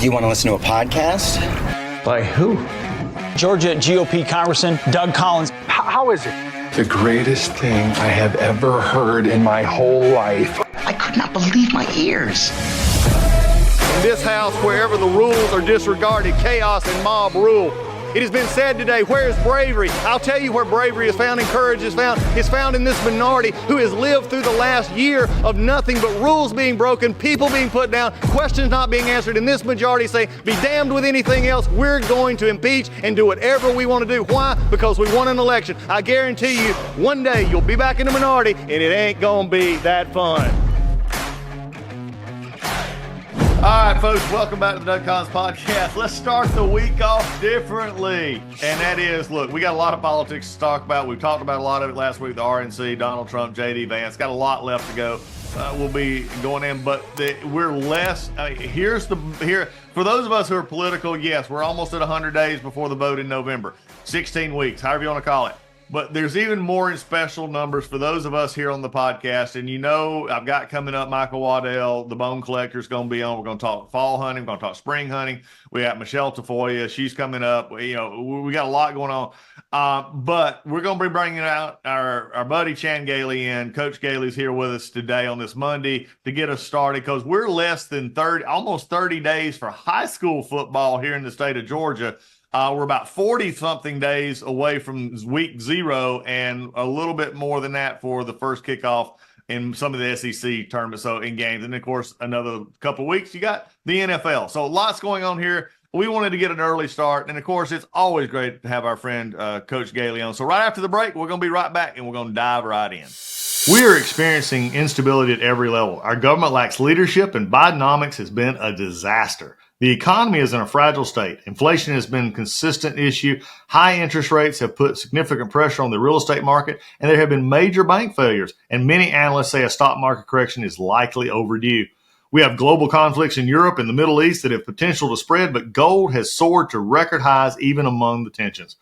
You want to listen to a podcast? By who? Georgia GOP Congressman Doug Collins. How is it? The greatest thing I have ever heard in my whole life. I could not believe my ears. In this house, wherever the rules are disregarded, chaos and mob rule. It has been said today, where is bravery? I'll tell you where bravery is found and courage is found. It's found in this minority who has lived through the last year of nothing but rules being broken, people being put down, questions not being answered. And this majority say, be damned with anything else. We're going to impeach and do whatever we want to do. Why? Because we won an election. I guarantee you, one day you'll be back in the minority and it ain't gonna be that fun. All right, folks, welcome back to the Doug Collins Podcast. Let's start the week off differently. And that is, look, we got a lot of politics to talk about. We've talked about a lot of it last week, the RNC, Donald Trump, J.D. Vance. Got a lot left to go. We'll be going in, but we're less. For those of us who are political, yes, we're almost at 100 days before the vote in November. 16 weeks, however you want to call it. But there's even more in special numbers for those of us here on the podcast. And you know, I've got coming up Michael Waddell, the bone collector, is going to be on. We're going to talk fall hunting. We're going to talk spring hunting. We got Michelle Tafoya. She's coming up. We got a lot going on. But we're going to be bringing out our buddy Chan Gailey in. Coach Gailey's here with us today on this Monday to get us started because we're less than almost 30 days for high school football here in the state of Georgia. We're about 40-something days away from week 0 and a little bit more than that for the first kickoff in some of the SEC tournaments, so in games. And, of course, another couple of weeks, you got the NFL. So lots going on here. We wanted to get an early start. And, of course, it's always great to have our friend Coach Gailey on. So right after the break, we're going to be right back, and we're going to dive right in. We are experiencing instability at every level. Our government lacks leadership, and Bidenomics has been a disaster. The economy is in a fragile state. Inflation has been a consistent issue. High interest rates have put significant pressure on the real estate market, and there have been major bank failures. And many analysts say a stock market correction is likely overdue. We have global conflicts in Europe and the Middle East that have potential to spread, but gold has soared to record highs even among the tensions.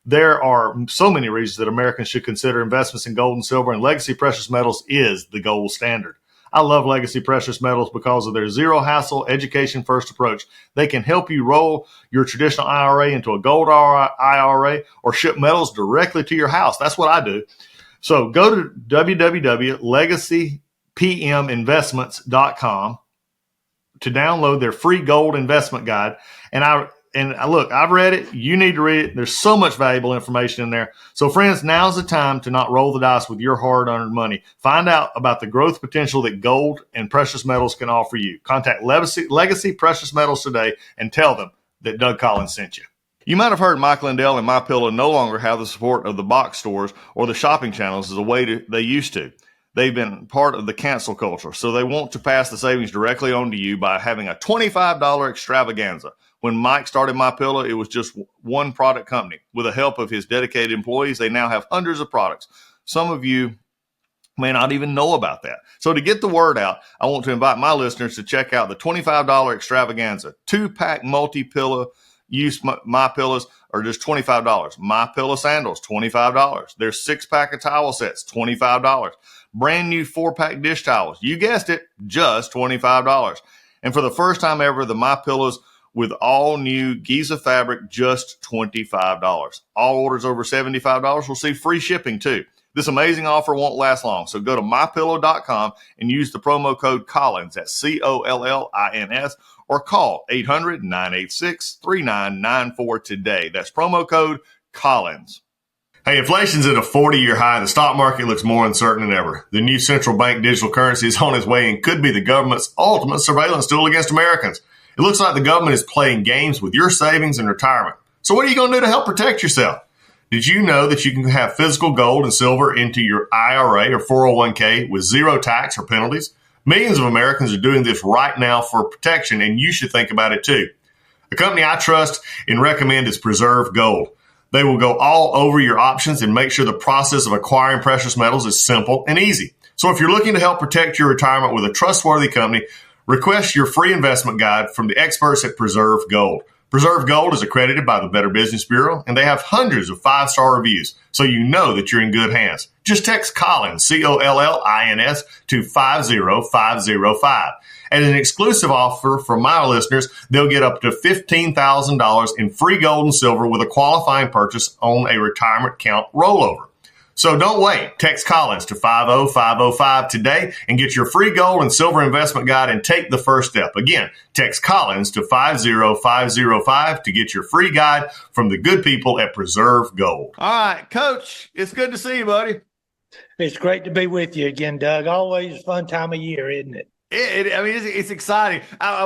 There are so many reasons that Americans should consider investments in gold and silver, and Legacy Precious Metals is the gold standard. I love Legacy Precious Metals because of their zero-hassle, education-first approach. They can help you roll your traditional IRA into a gold IRA or ship metals directly to your house. That's what I do. So go to www.legacypminvestments.com to download their free gold investment guide. And look, I've read it. You need to read it. There's so much valuable information in there. So, friends, now's the time to not roll the dice with your hard-earned money. Find out about the growth potential that gold and precious metals can offer you. Contact Legacy Precious Metals today and tell them that Doug Collins sent you. You might have heard Mike Lindell and MyPillow no longer have the support of the box stores or the shopping channels as the way they used to. They've been part of the cancel culture, so they want to pass the savings directly on to you by having a $25 extravaganza. When Mike started MyPillow, it was just one product company. With the help of his dedicated employees, they now have hundreds of products. Some of you may not even know about that. So to get the word out, I want to invite my listeners to check out the $25 extravaganza. 2-pack multi-pillow use MyPillows are just $25. MyPillow sandals, $25. There's 6-pack of towel sets, $25. Brand new 4-pack dish towels. You guessed it, just $25. And for the first time ever, the MyPillows with all new Giza fabric, just $25. All orders over $75 will see free shipping too. This amazing offer won't last long, so go to mypillow.com and use the promo code Collins, that's COLLINS, or call 800-986-3994 today. That's promo code Collins. Hey, inflation's at a 40-year high. The stock market looks more uncertain than ever. The new central bank digital currency is on its way and could be the government's ultimate surveillance tool against Americans. It looks like the government is playing games with your savings and retirement. So what are you going to do to help protect yourself? Did you know that you can have physical gold and silver into your IRA or 401k with zero tax or penalties? Millions of Americans are doing this right now for protection, and you should think about it too. A company I trust and recommend is Preserve Gold. They will go all over your options and make sure the process of acquiring precious metals is simple and easy. So if you're looking to help protect your retirement with a trustworthy company, request your free investment guide from the experts at Preserve Gold. Preserve Gold is accredited by the Better Business Bureau, and they have hundreds of 5-star reviews, so you know that you're in good hands. Just text Collins, COLLINS, to 50505. And an exclusive offer for my listeners, they'll get up to $15,000 in free gold and silver with a qualifying purchase on a retirement account rollover. So don't wait. Text Collins to 50505 today and get your free gold and silver investment guide and take the first step. Again, text Collins to 50505 to get your free guide from the good people at Preserve Gold. All right, Coach, it's good to see you, buddy. It's great to be with you again, Doug. Always a fun time of year, isn't it? It's exciting.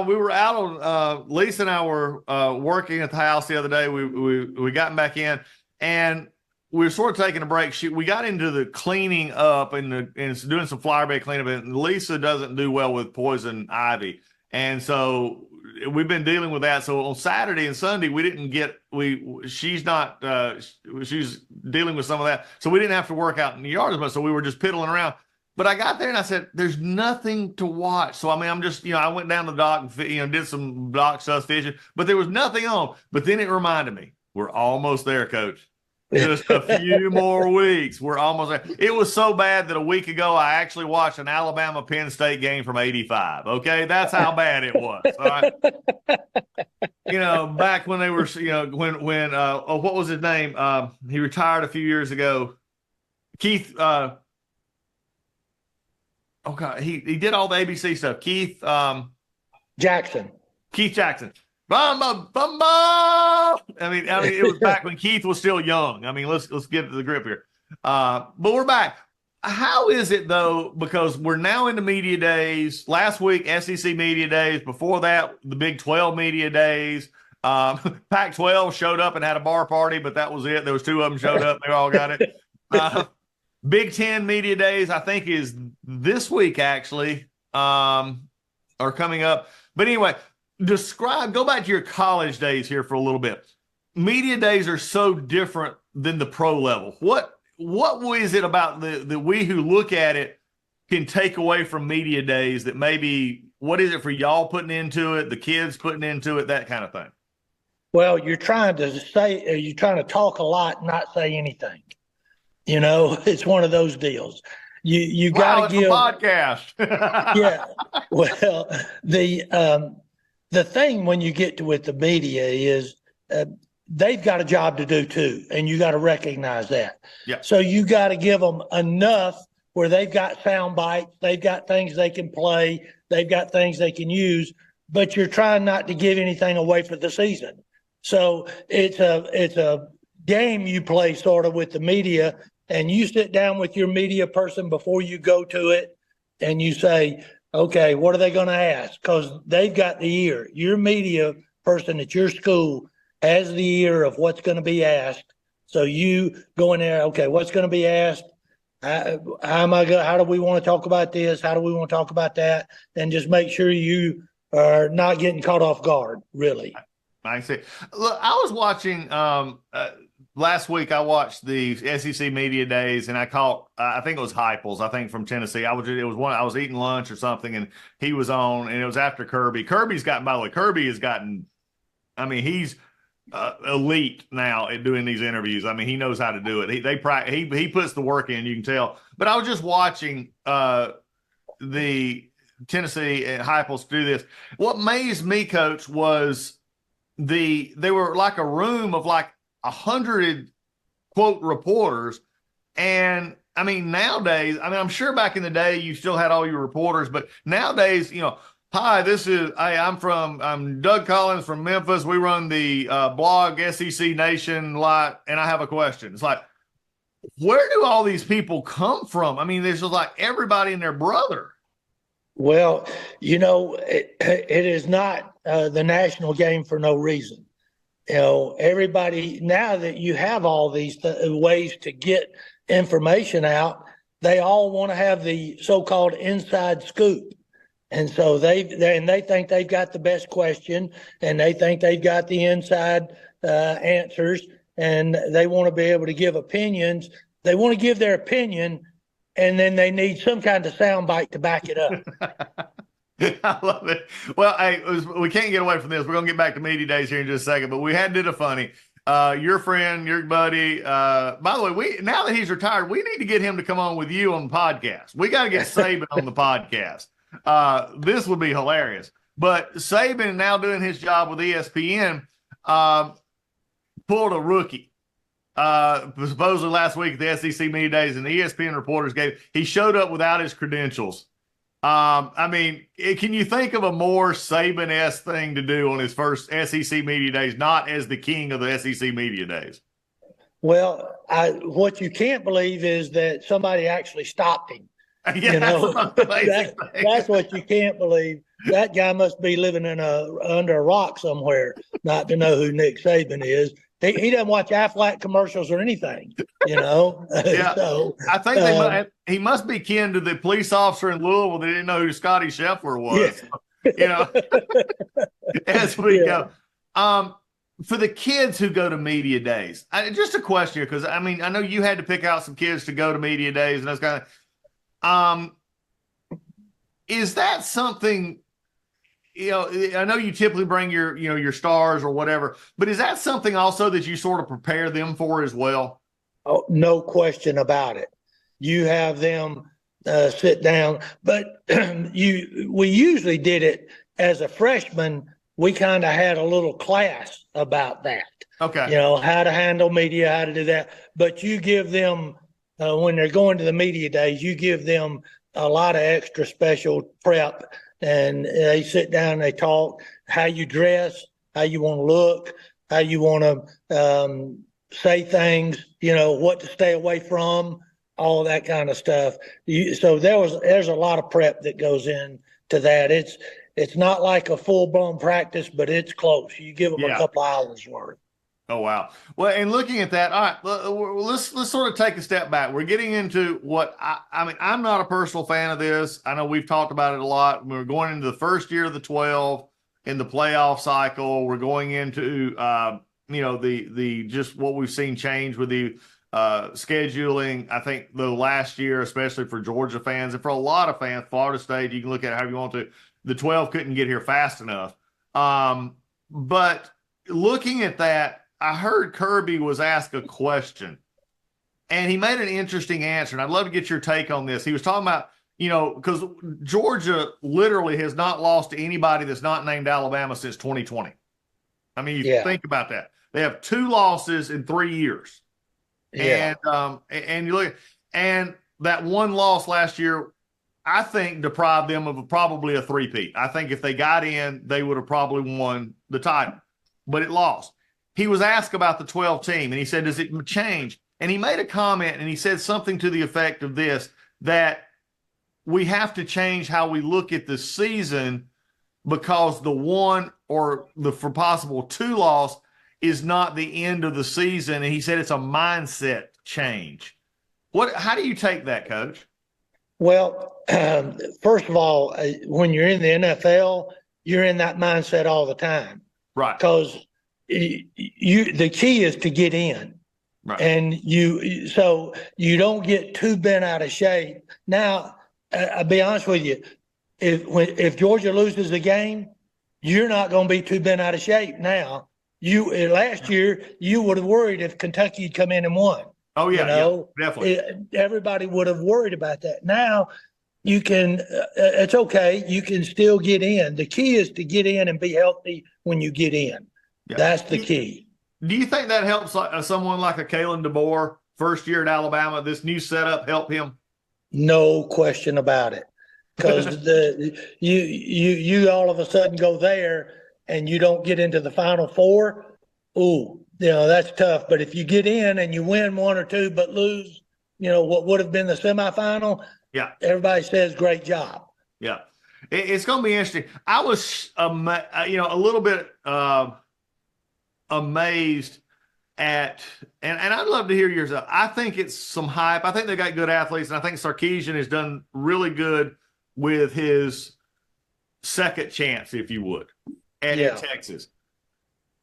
We were out on Lisa and I were working at the house the other day. We got back in, and we were sort of taking a break. We got into the cleaning up and doing some flower bed cleanup. And Lisa doesn't do well with poison ivy, and so we've been dealing with that. So on Saturday and Sunday, she's dealing with some of that, so we didn't have to work out in the yard as much. So we were just piddling around. But I got there and I said, "There's nothing to watch." So I'm just, I went down to the dock and did some dock stuff fishing, but there was nothing on. But then it reminded me, we're almost there, Coach. Just a few more weeks. We're almost there. It was so bad that a week ago I actually watched an Alabama Penn State game from '85. Okay, that's how bad it was. All right. Back when they were, when what was his name? He retired a few years ago. Keith. Oh God, he did all the ABC stuff. Keith Jackson. Keith Jackson. I mean, it was back when Keith was still young. I mean, let's get to the grip here. But we're back. How is it though? Because we're now into media days. Last week, SEC media days. Before that, the Big 12 media days. Pac-12 showed up and had a bar party, but that was it. There was two of them showed up. They all got it. Big 10 media days, I think, is this week actually, or coming up. But anyway. Go back to your college days here for a little bit. Media days are so different than the pro level. What is it about the we who look at it can take away from media days that maybe, what is it for y'all putting into it, the kids putting into it, that kind of thing? Well, you're trying to talk a lot, not say anything. It's one of those deals. You got to give a podcast. Yeah. Well, the thing when you get to with the media is they've got a job to do too, and you got to recognize that. Yeah. So you got to give them enough where they've got sound bites, they've got things they can play, they've got things they can use, but you're trying not to give anything away for the season. So it's a game you play sort of with the media, and you sit down with your media person before you go to it, and you say, okay, what are they going to ask? Because they've got the ear. Your media person at your school has the ear of what's going to be asked. So you go in there, okay, what's going to be asked? How do we want to talk about this? How do we want to talk about that? And just make sure you are not getting caught off guard, really. I see. Look, I was watching last week. I watched the SEC media days, and I caught I think it was Heupels, I think from Tennessee. I was eating lunch or something, and he was on, and it was after Kirby. Kirby's gotten, by the way, Kirby has gotten. I mean, he's elite now at doing these interviews. I mean, he knows how to do it. He puts the work in. You can tell. But I was just watching the Tennessee and Heupels do this. What amazed me, Coach, was they were like a room of like 100 quote reporters. And I mean, nowadays, I'm sure back in the day you still had all your reporters, but nowadays, hi, I'm Doug Collins from Memphis. We run the blog SEC Nation lot, and I have a question. It's like, where do all these people come from? I mean, there's just like everybody and their brother. Well, it is not the national game for no reason. Everybody, now that you have all these ways to get information out, they all want to have the so-called inside scoop. And so they think they've got the best question, and they think they've got the inside answers, and they want to be able to give opinions. They want to give their opinion, and then they need some kind of soundbite to back it up. I love it. Well, we can't get away from this. We're going to get back to media days here in just a second, but we did a funny. Your friend, your buddy, by the way, now that he's retired, we need to get him to come on with you on the podcast. We got to get Saban on the podcast. this would be hilarious. But Saban, now doing his job with ESPN, pulled a rookie. Supposedly last week at the SEC media days, and the ESPN reporters he showed up without his credentials. I mean, can you think of a more Saban-esque thing to do on his first SEC media days, not as the king of the SEC media days? Well, what you can't believe is that somebody actually stopped him. Yeah, You know, that's what you can't believe. That guy must be living under a rock somewhere, not to know who Nick Saban is. He doesn't watch Aflac commercials or anything, you know. Yeah. So I think he must be kin to the police officer in Louisville that didn't know who Scotty Scheffler was. Yeah. You know, as we go. For the kids who go to media days, just a question here, because I mean, I know you had to pick out some kids to go to media days and those kind of. Is that something? You know, I know you typically bring your stars or whatever, but is that something also that you sort of prepare them for as well? Oh, no question about it. You have them sit down, but we usually did it as a freshman. We kind of had a little class about that. Okay. You know, how to handle media, how to do that. But you give them, when they're going to the media days, you give them a lot of extra special prep. And they sit down and they talk how you dress, how you want to look, how you want to say things, you know, what to stay away from, all that kind of stuff. So there's a lot of prep that goes into that. It's not like a full-blown practice, but it's close. You give them a couple hours worth. Oh, wow. Well, and looking at that, all right, let's sort of take a step back. We're getting into what I mean, I'm not a personal fan of this. I know we've talked about it a lot. We're going into the first year of the 12 in the playoff cycle. We're going into, the just what we've seen change with the scheduling. I think the last year, especially for Georgia fans and for a lot of fans, Florida State, you can look at it however you want to. The 12 couldn't get here fast enough. But looking at that, I heard Kirby was asked a question, and he made an interesting answer, and I'd love to get your take on this. He was talking about, because Georgia literally has not lost to anybody that's not named Alabama since 2020. I mean, you think about that. They have 2 losses in 3 years. Yeah. And you look, and that one loss last year, I think deprived them of probably a three-peat. I think if they got in, they would have probably won the title, but it lost. He was asked about the 12 team, and he said, does it change? And he made a comment, and he said something to the effect of this, that we have to change how we look at the season because the one or the for possible 2 loss is not the end of the season. And he said it's a mindset change. How do you take that, Coach? Well, first of all, when you're in the NFL, you're in that mindset all the time. Right. Because the key is to get in. Right. And so you don't get too bent out of shape. Now, I'll be honest with you, if Georgia loses the game, you're not going to be too bent out of shape now. Last year, you would have worried if Kentucky had come in and won. Oh, yeah, yeah, definitely. Everybody would have worried about that. Now, you can, it's okay. You can still get in. The key is to get in and be healthy when you get in. Yeah. That's the key. Do you think that helps someone like a Kalen DeBoer, first year at Alabama, this new setup help him? No question about it. Because you all of a sudden go there and you don't get into the Final Four. Ooh, that's tough. But if you get in and you win 1 or 2 but lose, what would have been the semifinal, everybody says great job. Yeah. It's going to be interesting. I was, a little bit amazed at, and I'd love to hear yours. I think it's some hype. I think they got good athletes, and I think Sarkisian has done really good with his second chance, if you would, at Texas.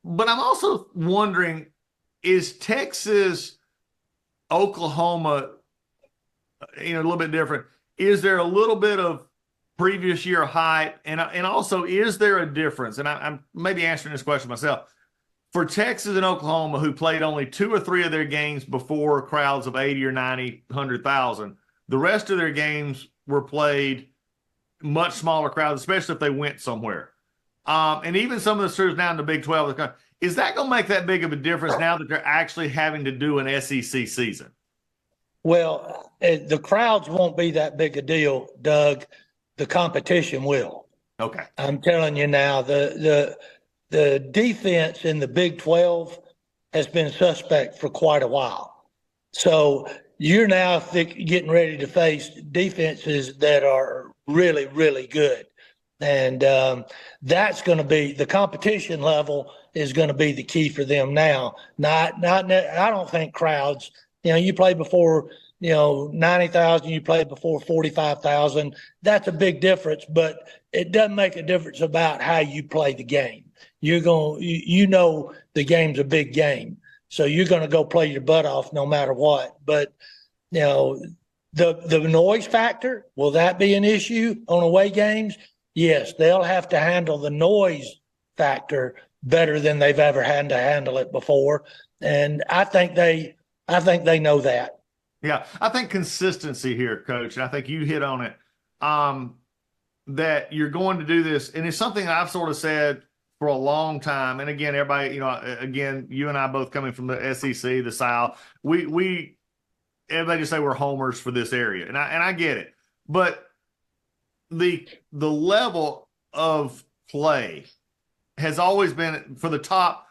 But I'm also wondering, is Texas, Oklahoma, a little bit different? Is there a little bit of previous year hype? And also, is there a difference? And I'm maybe answering this question myself. For Texas and Oklahoma, who played only 2 or 3 of their games before crowds of 80 or 90, 100,000, the rest of their games were played much smaller crowds, especially if they went somewhere. And even some of the schools now in the Big 12, is that going to make that big of a difference now that they're actually having to do an SEC season? Well, the crowds won't be that big a deal, Doug. The competition will. Okay. I'm telling you now, the defense in the Big 12 has been suspect for quite a while. So you're now getting ready to face defenses that are really, really good. And that's going to be the competition level is going to be the key for them now. I don't think crowds, you play before, 90,000, you play before 45,000. That's a big difference, but it doesn't make a difference about how you play the game. The game's a big game. So you're going to go play your butt off no matter what. But, the noise factor, will that be an issue on away games? Yes, they'll have to handle the noise factor better than they've ever had to handle it before. And I think they know that. Yeah, I think consistency here, Coach, and I think you hit on it, that you're going to do this. And it's something I've sort of said for a long time. And again, everybody, you and I both coming from the SEC, the South, everybody just say we're homers for this area. And I get it. But the level of play has always been, for the top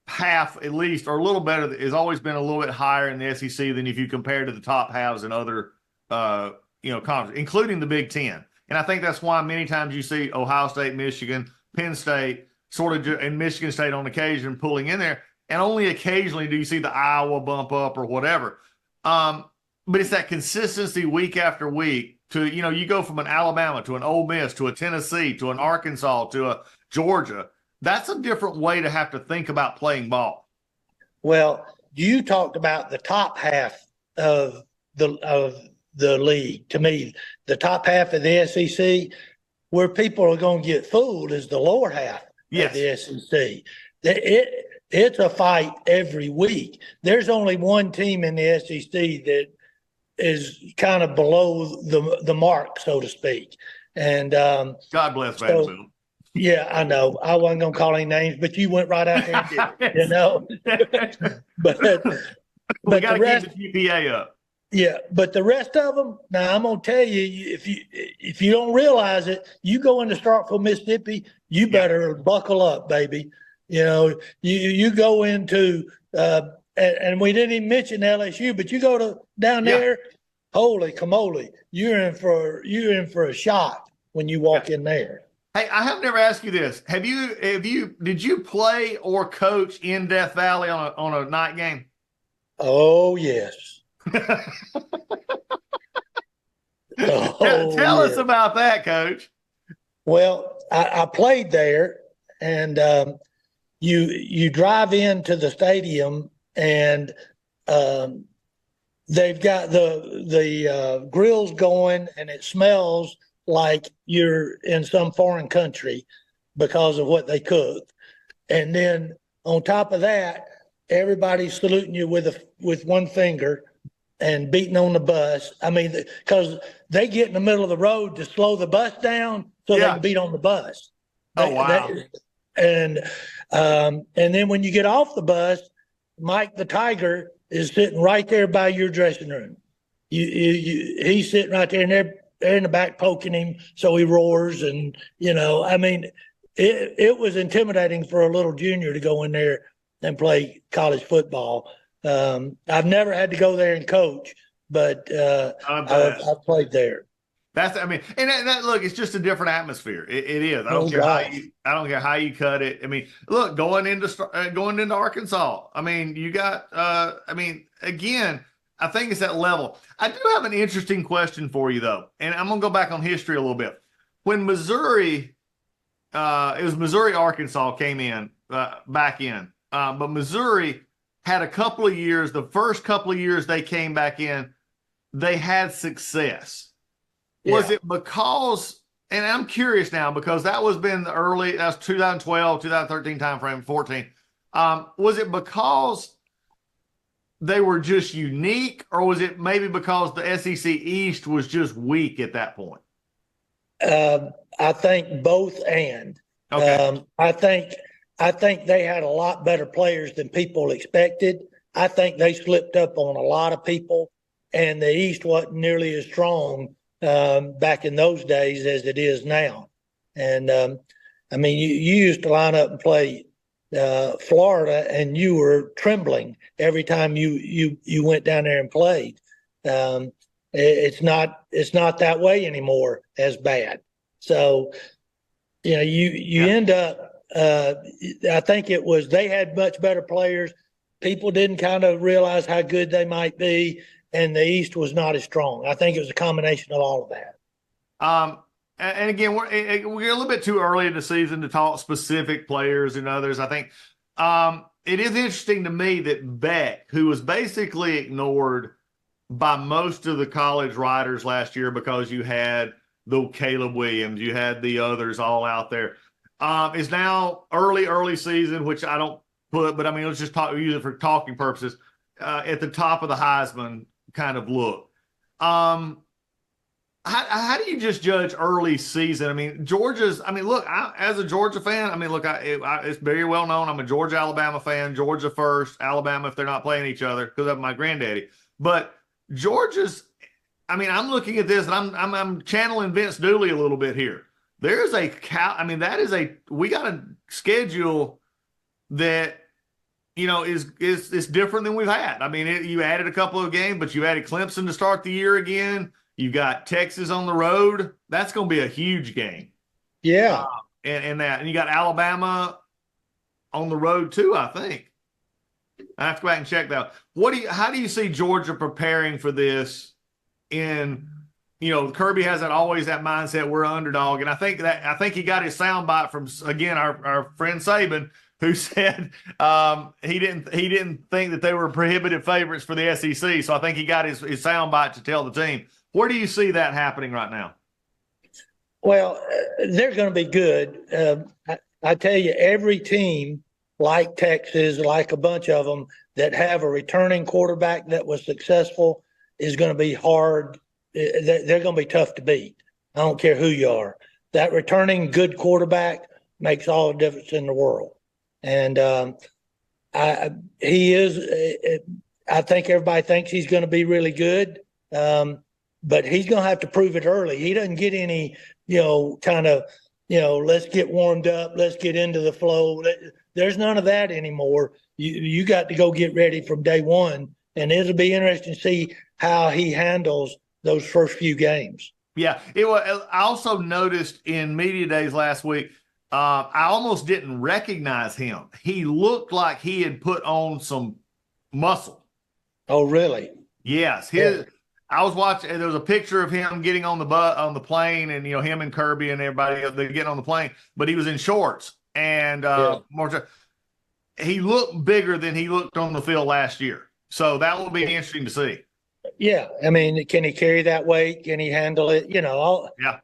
half at least, or a little better, has always been a little bit higher in the SEC than if you compare to the top halves in other conferences, including the Big Ten. And I think that's why many times you see Ohio State, Michigan, Penn State, and Michigan State on occasion pulling in there, and only occasionally do you see the Iowa bump up or whatever. But it's that consistency week after week. You go from an Alabama to an Ole Miss to a Tennessee to an Arkansas to a Georgia. That's a different way to have to think about playing ball. Well, you talked about the top half of the league. To me, the top half of the SEC, where people are going to get fooled, is the lower half of the SEC. It's a fight every week. There's only one team in the SEC that is kind of below the mark, so to speak. And God bless Vanderbilt. Yeah, I know. I wasn't going to call any names, but you went right out there and did it, but we got to keep the GPA up. Yeah, but the rest of them, now I'm going to tell you, if you don't realize it, you go into Starkville, Mississippi, you better buckle up, baby. You go into and we didn't even mention LSU, but you go down there, holy camole, you're in for a shock when you walk in there. Hey, I have never asked you this. Did you play or coach in Death Valley on a night game? Oh yes. Tell us about that, Coach. Well, I played there, and you drive into the stadium, and they've got the grills going, and it smells like you're in some foreign country because of what they cook. And then on top of that, everybody's saluting you with one finger and beating on the bus. I mean, because they get in the middle of the road to slow the bus down so they can beat on the bus. Oh, wow. And then when you get off the bus, Mike the Tiger is sitting right there by your dressing room. He's sitting right there, and they're in the back poking him, so he roars. And, I mean, it was intimidating for a little junior to go in there and play college football. I've never had to go there and coach, but I've played there. Look, it's just a different atmosphere. It is. I don't care how you cut it. I mean, look, going into Arkansas. I mean, you got. Again, I think it's that level. I do have an interesting question for you though, and I'm gonna go back on history a little bit. When Missouri, it was Missouri, Arkansas came in back in, but Missouri had a couple of years. The first couple of years they came back in, they had success. Was it because, and I'm curious now, because that was 2012, 2013 timeframe, 14. Was it because they were just unique, or was it maybe because the SEC East was just weak at that point? I think both and. Okay. I think they had a lot better players than people expected. I think they slipped up on a lot of people, and the East wasn't nearly as strong back in those days as it is now. And I mean, you used to line up and play Florida, and you were trembling every time you went down there and played. It's not that way anymore as bad. So, you end up. I think it was they had much better players. People didn't kind of realize how good they might be, and the East was not as strong. I think it was a combination of all of that. And again, we're a little bit too early in the season to talk specific players and others. I think it is interesting to me that Beck, who was basically ignored by most of the college writers last year because you had the Caleb Williams, you had the others all out there, is now early season, which I don't put, but I mean, let's just use it for talking purposes, at the top of the Heisman kind of look. How do you just judge early season? I mean, look, as a Georgia fan, I mean, look, it's very well known. I'm a Georgia Alabama fan, Georgia first, Alabama if they're not playing each other because of my granddaddy. But I'm looking at this and I'm channeling Vince Dooley a little bit here. There's we got a schedule that, is different than we've had. I mean, you added a couple of games, but you added Clemson to start the year again. You got Texas on the road. That's going to be a huge game. Yeah. And you got Alabama on the road too, I think. I have to go back and check that. How do you see Georgia preparing for this Kirby has always that mindset, we're underdog. And I think he got his soundbite from, again, our friend Saban, who said he didn't think that they were prohibitive favorites for the SEC. So I think he got his soundbite to tell the team. Where do you see that happening right now? Well, they're going to be good. I tell you, every team like Texas, like a bunch of them that have a returning quarterback that was successful is going to be hard. They're going to be tough to beat. I don't care who you are. That returning good quarterback makes all the difference in the world. And he is. I think everybody thinks he's going to be really good, but he's going to have to prove it early. He doesn't get any, let's get warmed up, let's get into the flow. There's none of that anymore. You got to go get ready from day one, and it'll be interesting to see how he handles those first few games. Yeah, I also noticed in media days last week, I almost didn't recognize him. He looked like he had put on some muscle. Oh, really? Yes. I was watching. There was a picture of him getting on the plane, and him and Kirby and everybody they're getting on the plane, but he was in shorts and he looked bigger than he looked on the field last year. So that will be interesting to see. Yeah, I mean, can he carry that weight? Can he handle it?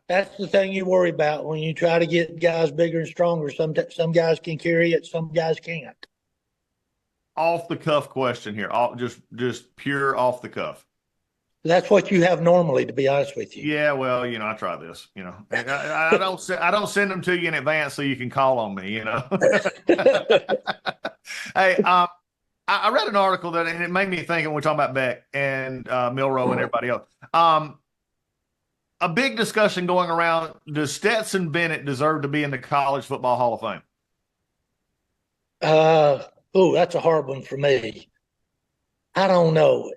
That's the thing you worry about when you try to get guys bigger and stronger. Some guys can carry it, some guys can't. Off the cuff question here, just pure off the cuff. That's what you have normally, to be honest with you. Yeah, well, I try this. I don't send them to you in advance so you can call on me. Hey, I read an article and it made me think, and we're talking about Beck and Milroe and everybody else. A big discussion going around: does Stetson Bennett deserve to be in the College Football Hall of Fame? That's a hard one for me. I don't know.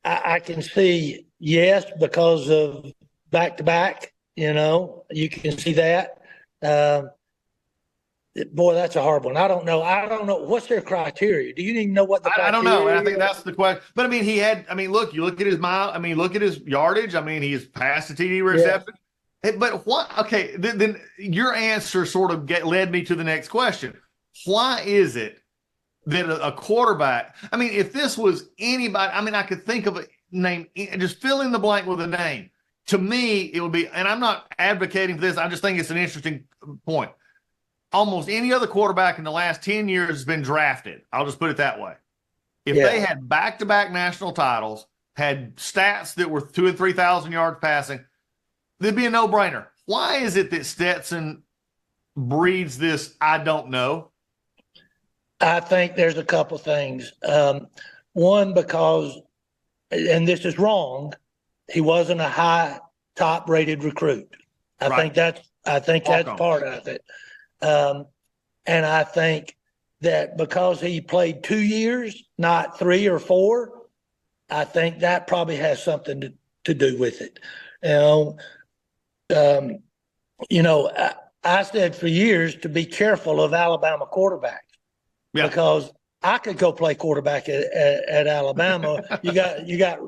I can see yes because of back-to-back. You can see that. Boy, that's a hard one. I don't know. What's their criteria? Do you even know what the criteria I don't know. is? I think that's the question. But I mean, look, you look at his mile. I mean, look at his yardage. I mean, he's passed the TD reception. Yeah. But what? Okay, then your answer sort of led me to the next question. Why is it that a quarterback? I mean, if this was anybody, I mean, I could think of a name. Just fill in the blank with a name. To me, it would be. And I'm not advocating for this. I just think it's an interesting point. Almost any other quarterback in the last 10 years has been drafted. I'll just put it that way. If they had back-to-back national titles, had stats that were 2,000 and 3,000 yards passing, there'd be a no-brainer. Why is it that Stetson breeds this I don't know? I think there's a couple things. One, because, and this is wrong, he wasn't a high top rated recruit. I Right. think that's part of it. And I think that because he played 2 years, not 3 or 4, I think that probably has something to do with it. I said for years to be careful of Alabama quarterbacks because I could go play quarterback at Alabama. you got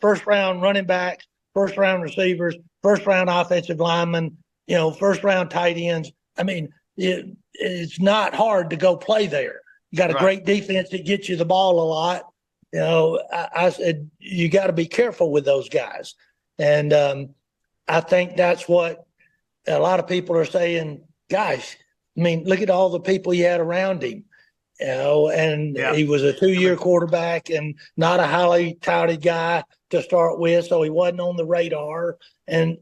first round running backs, first round receivers, first round offensive linemen, first round tight ends. I mean, it's not hard to go play there. You got a great defense that gets you the ball a lot. I said you got to be careful with those guys, and I think that's what a lot of people are saying. Gosh, I mean, look at all the people he had around him. And he was a 2-year quarterback and not a highly touted guy to start with, so he wasn't on the radar. And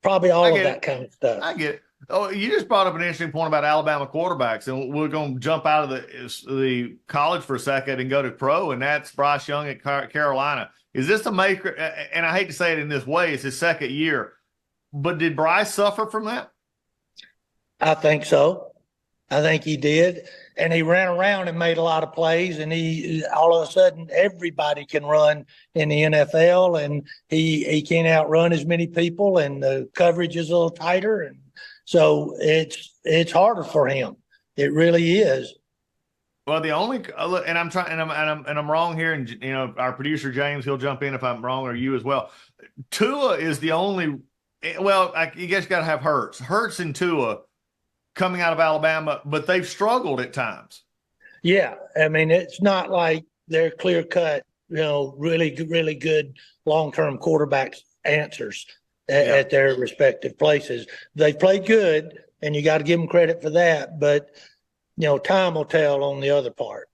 probably all of that kind of stuff. I get it. Oh, you just brought up an interesting point about Alabama quarterbacks, and we're going to jump out of the college for a second and go to pro, and that's Bryce Young at Carolina. Is this a maker? And I hate to say it in this way, it's his second year, but did Bryce suffer from that? I think so. I think he did. And he ran around and made a lot of plays, and he all of a sudden everybody can run in the NFL, and he can't outrun as many people, and the coverage is a little tighter, and so it's harder for him. It really is. Well, the only and I'm trying and I'm wrong here, and our producer James, he'll jump in if I'm wrong, or you as well. Tua is the only. Well, you guys got to have Hurts and Tua coming out of Alabama, but they've struggled at times. Yeah, I mean, it's not like they're clear cut, really, really good long-term quarterbacks answers at their respective places. They played good, and you got to give them credit for that. But time will tell on the other part.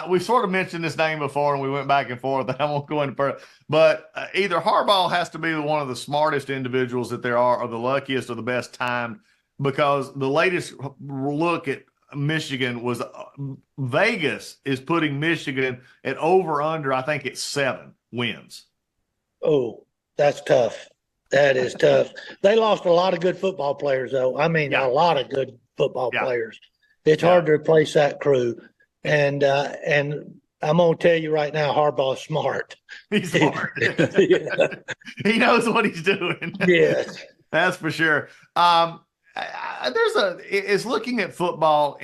We sort of mentioned this name before, and we went back and forth. I won't go into further, but either Harbaugh has to be one of the smartest individuals that there are, or the luckiest, or the best timed. Because the latest look at Michigan was Vegas is putting Michigan at over/under, I think it's 7 wins. Oh, that's tough. That is tough. They lost a lot of good football players, though. I mean, a lot of good football players. It's hard to replace that crew. And I'm going to tell you right now, Harbaugh's smart. He's smart. He knows what he's doing. Yes. That's for sure. Is looking at football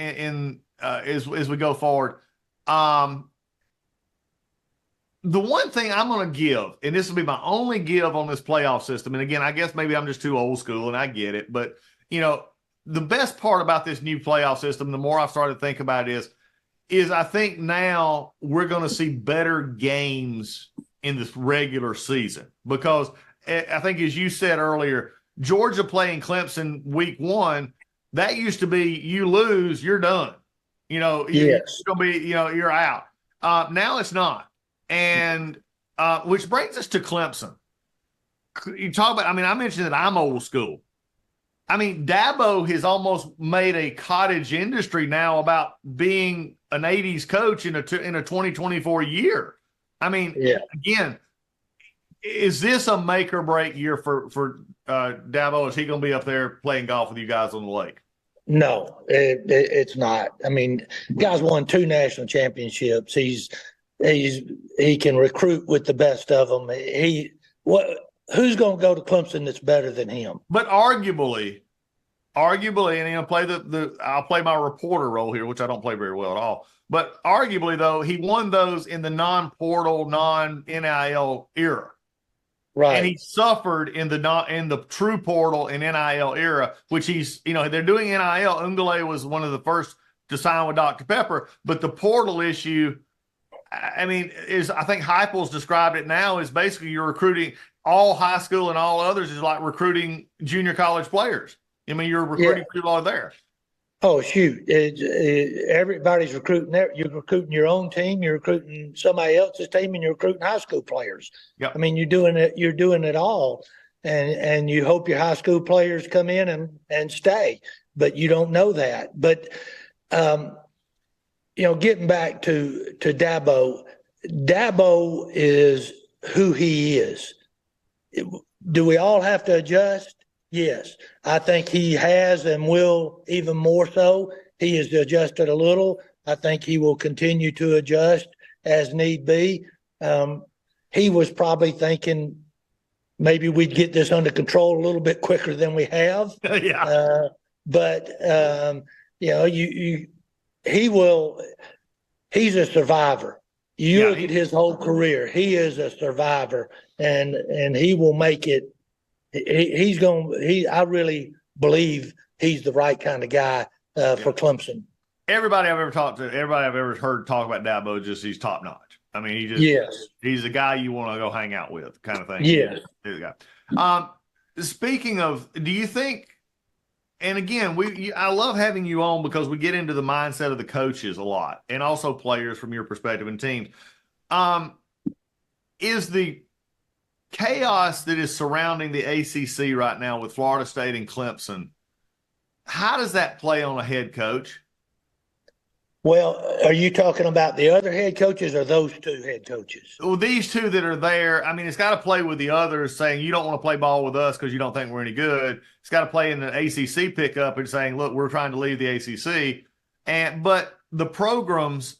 as we go forward. The one thing I'm going to give, and this will be my only give on this playoff system, and again, I guess maybe I'm just too old school and I get it, but the best part about this new playoff system, the more I've started to think about it is I think now we're going to see better games in this regular season, because I think, as you said earlier, Georgia playing Clemson week 1, that used to be you lose, you're done. It's going to be, you're out. Now it's not. And which brings us to Clemson. You talk about, I mentioned that I'm old school. Dabo has almost made a cottage industry now about being an 80s coach in a 2024 year. Again, is this a make or break year for Dabo? Is he going to be up there playing golf with you guys on the lake? No, it's not. Guy's won 2 national championships. He can recruit with the best of them. Who's going to go to Clemson that's better than him? But arguably, and I'll play my reporter role here, which I don't play very well at all. But arguably, though, he won those in the non-portal, non-NIL era. Right. And he suffered in the true portal and NIL era, which they're doing NIL. Ungale was one of the first to sign with Dr. Pepper, but the portal issue, I think Heupel's described it now as basically you're recruiting all high school and all others is like recruiting junior college players. You're recruiting people out there. Oh, shoot. Everybody's recruiting. You're recruiting your own team. You're recruiting somebody else's team, and you're recruiting high school players. Yep. You're doing it all. and you hope your high school players come in and stay, but you don't know that. But getting back to Dabo is who he is. Do we all have to adjust? Yes. I think he has and will even more so. He has adjusted a little. I think he will continue to adjust as need be. He was probably thinking maybe we'd get this under control a little bit quicker than we have. Yeah. But he's a survivor. You look at his whole career, he is a survivor, and he will make it. I really believe he's the right kind of guy for Clemson. Everybody I've ever talked to, everybody I've ever heard talk about Dabo, just he's top notch. I mean, he's a guy you want to go hang out with, kind of thing. Yes. He's the guy. Speaking of, do you think? And again, I love having you on because we get into the mindset of the coaches a lot, and also players from your perspective and teams. Is the chaos that is surrounding the ACC right now with Florida State and Clemson, how does that play on a head coach? Well, are you talking about the other head coaches or those two head coaches? Well, these two that are there, I mean, it's got to play with the others saying you don't want to play ball with us because you don't think we're any good. It's got to play in the ACC pickup and saying, look, we're trying to leave the ACC. But the programs,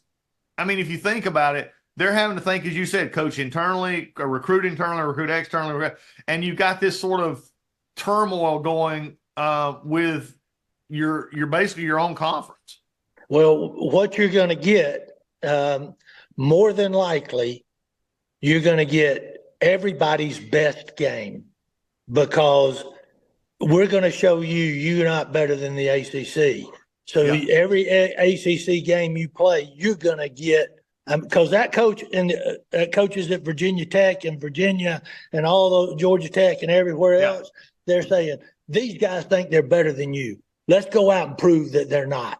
I mean, if you think about it, they're having to think, as you said, coach internally, recruit internally, recruit externally, and you've got this sort of turmoil going with your basically your own conference. Well, what you're going to get, more than likely, you're going to get everybody's best game because we're going to show you're not better than the ACC. So every ACC game you play, you're going to get because that coach and coaches at Virginia Tech and Virginia and all those Georgia Tech and everywhere else, they're saying these guys think they're better than you. Let's go out and prove that they're not.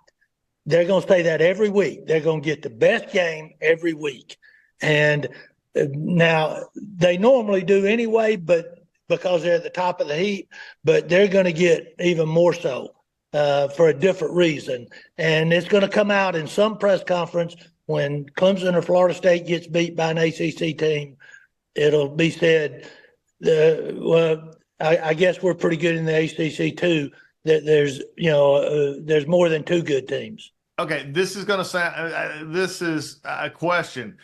They're going to say that every week. They're going to get the best game every week. And now they normally do anyway, but because they're at the top of the heap, but they're going to get even more so for a different reason. And it's going to come out in some press conference when Clemson or Florida State gets beat by an ACC team. It'll be said, well, I guess we're pretty good in the ACC too. That there's more than two good teams. Okay, this is going to sound. This is a question.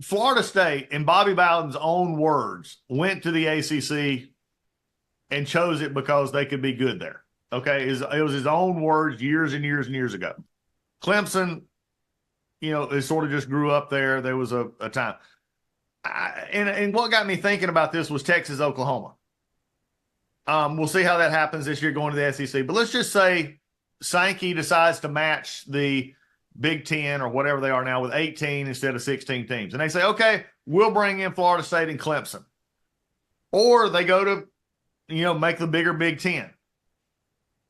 Florida State, in Bobby Bowden's own words, went to the ACC and chose it because they could be good there. Okay, it was his own words years and years and years ago. Clemson, it sort of just grew up there. There was a time. And what got me thinking about this was Texas, Oklahoma. We'll see how that happens this year going to the SEC. But let's just say Sankey decides to match the Big Ten or whatever they are now with 18 instead of 16 teams. And they say, okay, we'll bring in Florida State and Clemson. Or they go to, make the bigger Big Ten.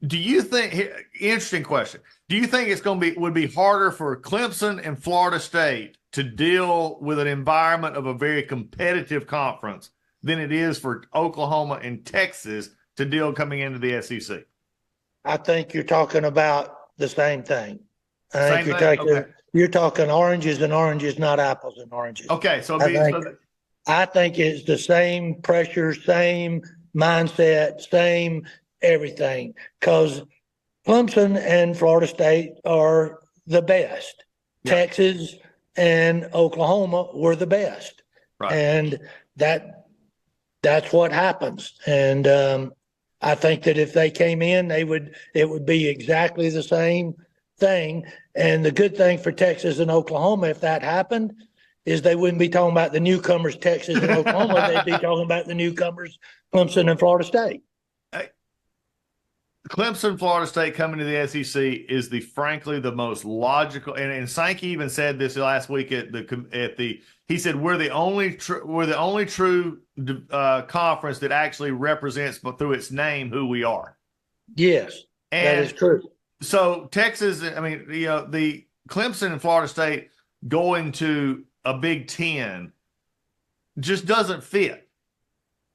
Do you think, interesting question, do you think it's would be harder for Clemson and Florida State to deal with an environment of a very competitive conference than it is for Oklahoma and Texas to deal coming into the SEC? I think you're talking about the same thing. You're talking oranges and oranges, not apples and oranges. Okay, so I think it's the same pressure, same mindset, same everything. Because Clemson and Florida State are the best. Yeah. Texas and Oklahoma were the best. Right. And that's what happens. And I think that if they came in, it would be exactly the same thing. And the good thing for Texas and Oklahoma, if that happened, is they wouldn't be talking about the newcomers, Texas and Oklahoma. They'd be talking about the newcomers, Clemson and Florida State. Clemson, Florida State coming to the SEC is frankly the most logical. And Sankey even said this last week he said we're the only true conference that actually represents, but through its name, who we are. Yes, that is true. So Texas, the Clemson and Florida State going to a Big Ten just doesn't fit.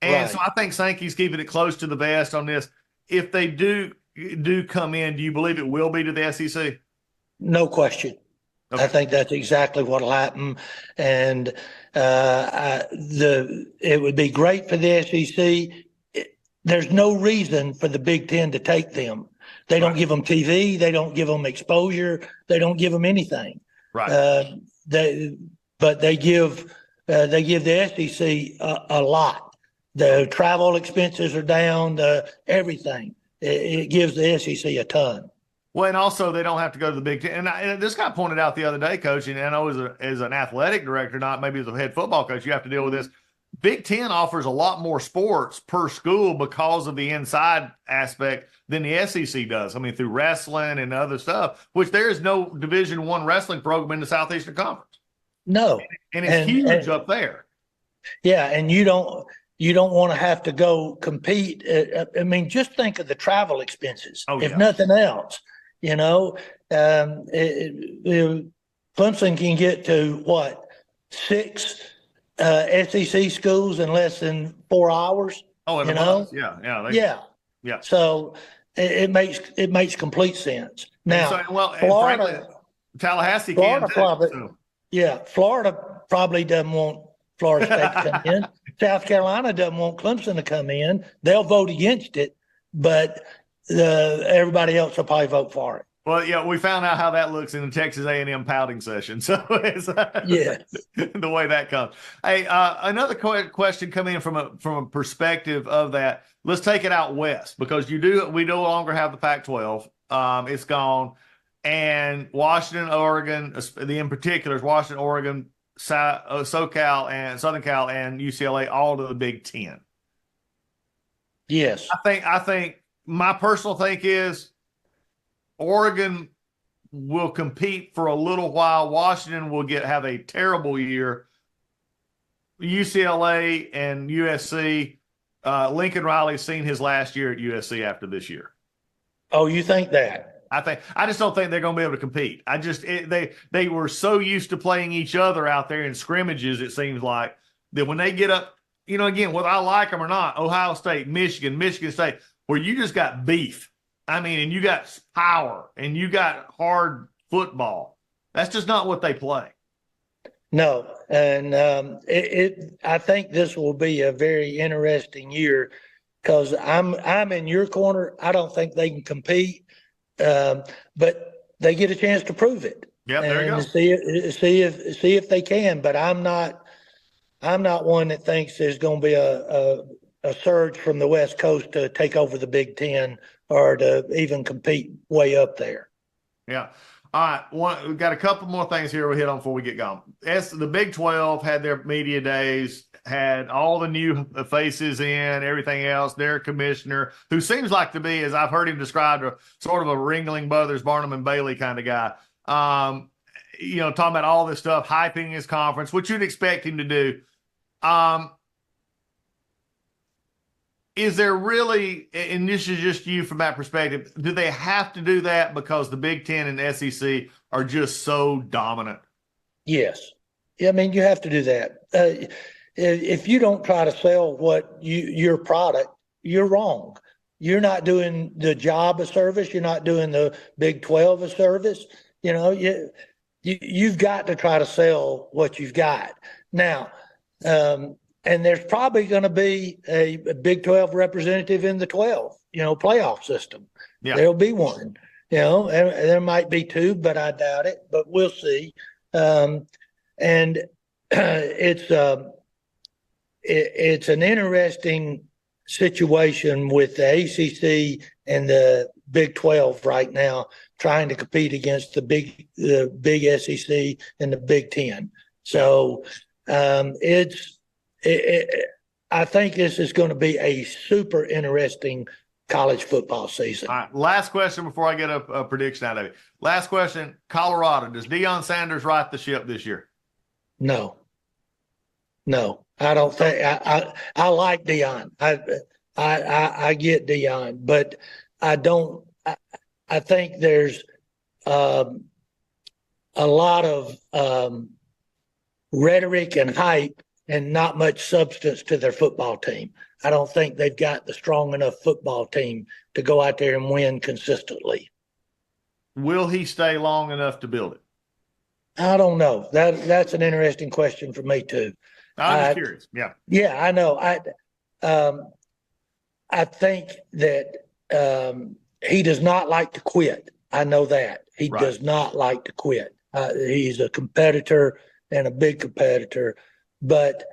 And so Right. I think Sankey's keeping it close to the vest on this. If they do come in, do you believe it will be to the SEC? No question. Okay. I think that's exactly what'll happen. And it would be great for the SEC. There's no reason for the Big Ten to take them. They don't give them TV. They don't give them exposure. They don't give them anything. Right. But they give the SEC a lot. The travel expenses are down. Everything. It gives the SEC a ton. Well, and also they don't have to go to the Big Ten. And this got pointed out the other day, Coach, and I know as an athletic director, not maybe as a head football coach, you have to deal with this. Big Ten offers a lot more sports per school because of the inside aspect than the SEC does. I mean, through wrestling and other stuff, which there is no Division I wrestling program in the Southeastern Conference. No. And it's huge up there. Yeah, and you don't want to have to go compete. I mean, just think of the travel expenses, if nothing else. You know, Clemson can get to what, 6 SEC schools in less than 4 hours. Oh, in you a know? month. Yeah. Yeah. So it makes complete sense. Now, Florida, frankly, Tallahassee can too. Probably, Florida probably doesn't want Florida State to come in. South Carolina doesn't want Clemson to come in. They'll vote against it, but everybody else will probably vote for it. Well, yeah, we found out how that looks in the Texas A&M pouting session. So it's the way that comes. Hey, another question coming in from a perspective of that. Let's take it out west because we no longer have the Pac-12. It's gone, and Washington, Oregon, in particular, is Washington, Oregon, SoCal, and Southern Cal, and UCLA, all to the Big Ten. Yes, I think my personal think is Oregon will compete for a little while. Washington will have a terrible year. UCLA and USC, Lincoln Riley's seen his last year at USC after this year. Oh, you think that? I just don't think they're going to be able to compete. They were so used to playing each other out there in scrimmages, it seems like, that when they get up, again, whether I like them or not, Ohio State, Michigan State, where you just got beef. I mean, and you got power and you got hard football. That's just not what they play. No, and I think this will be a very interesting year because I'm in your corner. I don't think they can compete, but they get a chance to prove it. Yeah, there you go. See if they can. But I'm not one that thinks there's going to be a surge from the West Coast to take over the Big Ten or to even compete way up there. Yeah. All right. We've got a couple more things here we'll hit on before we get going. The Big 12 had their media days, had all the new faces in, everything else, their commissioner, who seems like to be, as I've heard him described, sort of a Ringling Brothers, Barnum and Bailey kind of guy. Talking about all this stuff, hyping his conference, which you'd expect him to do. Is there really, and this is just you from that perspective, do they have to do that because the Big Ten and SEC are just so dominant? Yes. Yeah, I mean, you have to do that. If you don't try to sell your product, you're wrong. You're not doing the job of service. You're not doing the Big 12 of service. You've got to try to sell what you've got. Now, and there's probably going to be a Big 12 representative in the 12, playoff system. Yeah. There'll be one, and there might be 2, but I doubt it, but we'll see. And it's an interesting situation with the ACC and the Big 12 right now trying to compete against the big SEC and the Big 10. So I think this is going to be a super interesting college football season. All right, last question before I get a prediction out of it. Last question, Colorado. Does Deion Sanders right the ship this year? No, I don't think. I like Deion. I get Deion, but I don't. I think there's a lot of rhetoric and hype and not much substance to their football team. I don't think they've got the strong enough football team to go out there and win consistently. Will he stay long enough to build it? I don't know. That's an interesting question for me too. I'm just curious. Yeah. Yeah, I know. I think that he does not like to quit. I know that. He Right. does not like to quit. He's a competitor and a big competitor. But,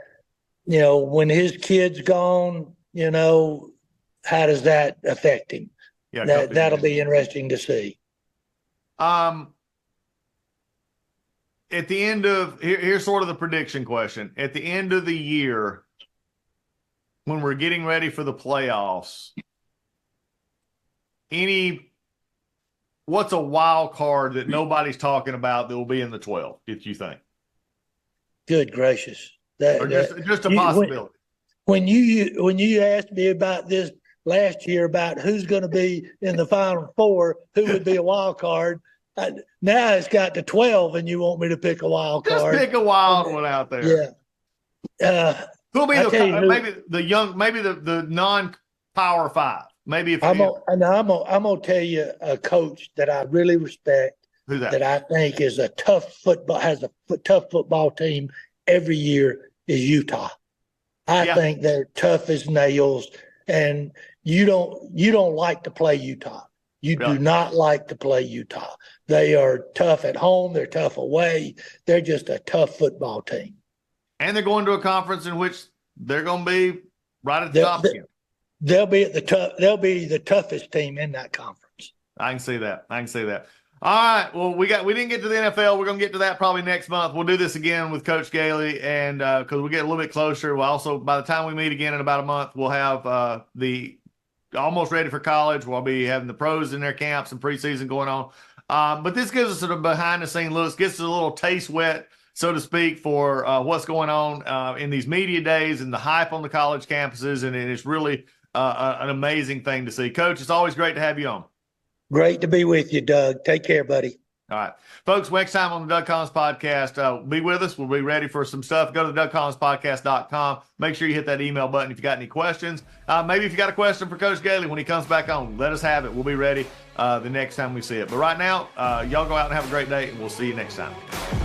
when his kid's gone, how does that affect him? Yeah. That'll be interesting to see. At the end of here's sort of the prediction question. At the end of the year, when we're getting ready for the playoffs, what's a wild card that nobody's talking about that will be in the 12, if you think? Good gracious. Or just a possibility. When you asked me about this last year about who's going to be in the Final Four, who would be a wild card, now it's got to 12, and you want me to pick a wild card. Just pick a wild one out there. Yeah. Who'll be maybe the non-power 5? Maybe if I'm gonna tell you a coach that I really respect. Who's that? That I think is a tough football team every year is Utah. I think they're tough as nails, and you don't like to play Utah. You do not like to play Utah. They are tough at home. They're tough away. They're just a tough football team. And they're going to a conference in which they're going to be right at the top again. They'll be the toughest team in that conference. I can see that. All right. Well, we didn't get to the NFL. We're going to get to that probably next month. We'll do this again with Coach Gailey, and because we get a little bit closer. We'll also, by the time we meet again in about a month, we'll have the almost ready for college. We'll be having the pros in their camps and preseason going on. But this gives us a behind-the-scenes look, gets us a little taste wet, so to speak, for what's going on in these media days and the hype on the college campuses, and it's really an amazing thing to see. Coach, it's always great to have you on. Great to be with you, Doug. Take care, buddy. All right. Folks, next time on the Doug Collins Podcast, be with us. We'll be ready for some stuff. Go to DougCollinsPodcast.com. Make sure you hit that email button if you got any questions. Maybe if you got a question for Coach Gailey when he comes back on, let us have it. We'll be ready the next time we see it. But right now, y'all go out and have a great day, and we'll see you next time.